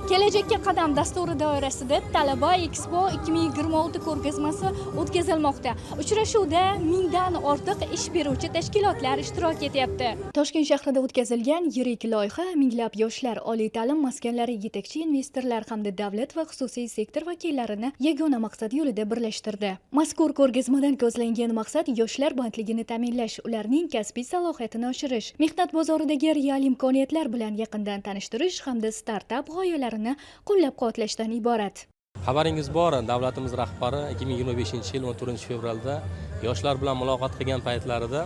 Kelajakka qadam dasturi doirasida Talaba Expo 2026 ko'rgazmasi o'tkazilmoqda. Uchrashuvda 1000 dan ortiq ish beruvchi tashkilotlar ishtirok etyapti. Toshkent shahrida o'tkazilgan yirik loyiha minglab yoshlar, oliy ta'lim maskanlari, yetakchi investorlar hamda davlat va xususiy sektor vakillarini yagona maqsad yo'lida birlashtirdi. Mazkur ko'rgazmadan ko'zlangan maqsad yoshlar bandligini ta'minlash, ularning kasbiy salohiyatini oshirish, mehnat bozoridagi real imkoniyatlar bilan yaqindan tanishtirish hamda startap g'oyalarini qo'llab-quvvatlashdan iborat. Xabaringiz bor, davlatimiz rahbari 2025-yil 14-fevralda yoshlar bilan muloqot qilgan paytlarida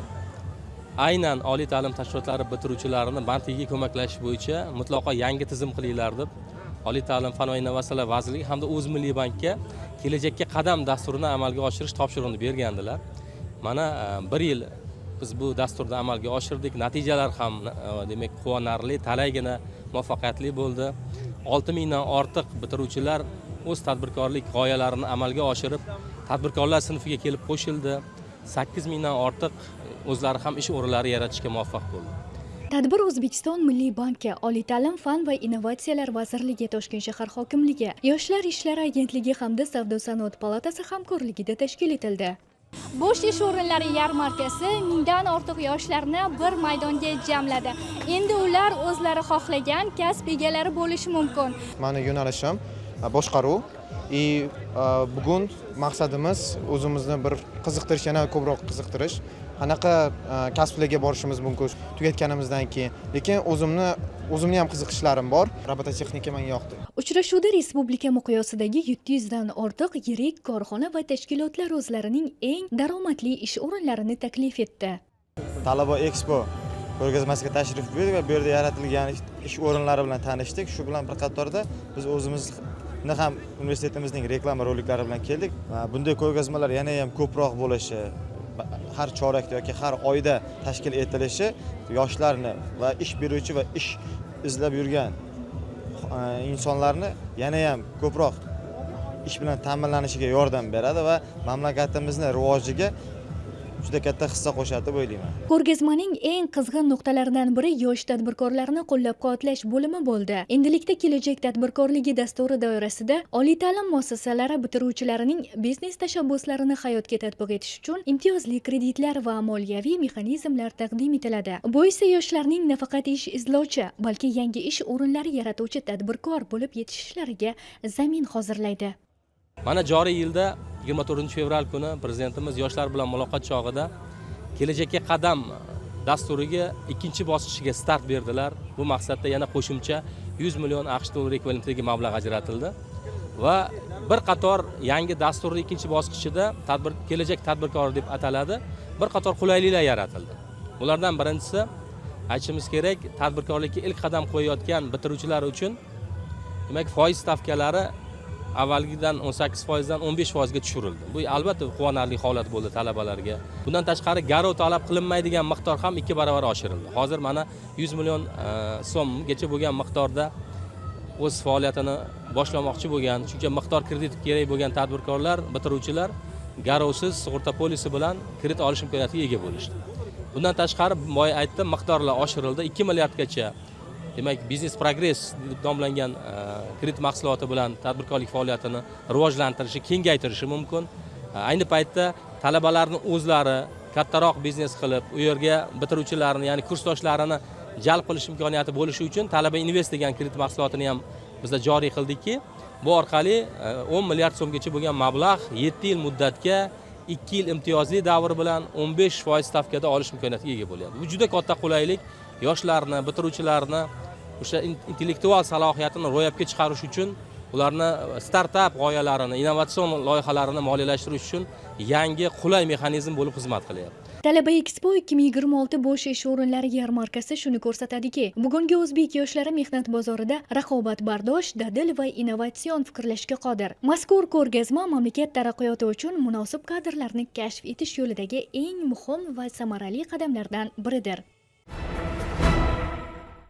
aynan oliy ta'lim tashkilotlari bitiruvchilarini bandligiga ko'maklash bo'yicha mutlaqo yangi tizim qilinglar deb Oliy ta'lim fan va innovatsiyalar vazirligi hamda O'zmilliy bankka kelajakka qadam dasturini amalga oshirish topshirig'ini bergandilar. Mana bir yil biz bu dasturni amalga oshirdik. Natijalar ham demak quvonarli, talaygina muvaffaqiyatli bo'ldi. 6000 dan ortiq bitiruvchilar o'z tadbirkorlik g'oyalarini amalga oshirib, tadbirkorlar sinfiga kelib qo'shildi. 8000 dan ortiq o'zlari ham ish o'rinlari yaratishga muvaffaq bo'ldi. Tadbir O'zbekiston Milliy banki, Oliy ta'lim fan va innovatsiyalar vazirligi, Toshkent shahar hokimligi, Yoshlar ishlari agentligi hamda Savdo-sanoat palatasi hamkorligida tashkil etildi. Bo'sh ish o'rinlari yarmarkasi 1000 dan ortiq yoshlarni bir maydonga jamladi. Endi ular o'zlari xohlagan kasb egalari bo'lishi mumkin. Mani yo'nalishim boshqaruv. Bugun maqsadimiz o'zimizni bir qiziqtirish, yana ko'proq qiziqtirish. Qanaqa kasblarga borishimiz mumkin tugatganimizdan keyin. Lekin o'zimni ham qiziqishlarim bor. Robototexnika menga yoqdi. Uchrashuvda respublika miqyosidagi 700 dan ortiq yirik korxona va tashkilotlar o'zlarining eng daromadli ish o'rinlarini taklif etdi. Talaba Expo ko'rgazmasiga tashrif buyurdik va bu yerda yaratilgan ish o'rinlari bilan tanishdik. Shu bilan bir qatorda biz o'zimizni ham universitetimizning reklama roliklari bilan keldik. Bunday ko'rgazmalar yana ham ko'proq bo'lishi, har chorakda yoki har oyda tashkil etilishi yoshlarni va ish beruvchi va ish izlab yurgan insonlarni yana ham ko'proq ish bilan ta'minlanishiga yordam beradi va mamlakatimizni rivojiga juda katta hissa qo'shadi deb o'ylayman. Ko'rgazmaning eng qizg'in nuqtalaridan biri yosh tadbirkorlarni qo'llab-quvvatlash bo'limi bo'ldi. Endilikda kelajak tadbirkorligi dasturi doirasida oliy ta'lim muassasalari bitiruvchilarining biznes tashabbuslarini hayotga tatbiq etish uchun imtiyozli kreditlar va moliyaviy mexanizmlar taqdim etiladi. Bu esa yoshlarning nafaqat ish izlovchi, balki yangi ish o'rinlari yaratuvchi tadbirkor bo'lib yetishishlariga zamin hozirlaydi. Mana joriy yilda 24-fevral kuni prezidentimiz yoshlar bilan muloqot chog'ida kelajakka qadam dasturiga ikkinchi bosqichiga start berdilar. Bu maqsadda yana qo'shimcha 100 million AQSh dollari ekvivalentidagi mablag' ajratildi va bir qator yangi dasturning ikkinchi bosqichida kelajak tadbirkor deb ataladi. Bir qator qulayliklar yaratildi. Ulardan birinchisi aytishimiz kerak, tadbirkorlikka ilk qadam qo'yayotgan bitiruvchilar uchun demak foiz stavkalari avvalgidan 18% dan 15% ga tushirildi. Bu albatta quvonarli holat bo'ldi talabalarga. Bundan tashqari garov talab qilinmaydigan miqdor ham 2 barobar oshirildi. Hozir mana 100 million so'mgacha bo'lgan miqdorda o'z faoliyatini boshlamoqchi bo'lgan, shuncha miqdor kredit kerak bo'lgan tadbirkorlar, bitiruvchilar garovsiz sug'urta polisi bilan kredit olish imkoniyatiga ega bo'lishdi. Bundan tashqari boya aytdim, miqdorlar oshirildi. 2 milliardgacha demak, biznes progress deb nomlangan kredit mahsuloti bilan tadbirkorlik faoliyatini rivojlantirishi, kengaytirishi mumkin. Ayni paytda talabalarning o'zlari kattaroq biznes qilib, u yerga bitiruvchilarni, ya'ni kursdoshlarini jalb qilish imkoniyati bo'lishi uchun Talaba Invest degan kredit mahsulotini ham bizda joriy qildikki, bu orqali 10 milliard so'mgacha bo'lgan mablag' 7 yil muddatga 2 yil imtiyozli davr bilan 15% stavkada olish imkoniyatiga ega bo'ladi. Bu juda katta qulaylik. Yoshlarni, bitiruvchilarni o'sha intellektual salohiyatini ro'yobga chiqarish uchun, ularni startap g'oyalarini, innovatsion loyihalarini moliyalashtirish uchun yangi qulay mexanizm bo'lib xizmat qilyapti. Talaba Expo 2026 bo'sh ish o'rinlari yarmarkasi shuni ko'rsatadiki, bugungi o'zbek yoshlari mehnat bozorida raqobatbardosh, dadil va innovatsion fikrlashga qodir. Mazkur ko'rgazma mamlakat taraqqiyoti uchun munosib kadrlarni kashf etish yo'lidagi eng muhim va samarali qadamlardan biridir.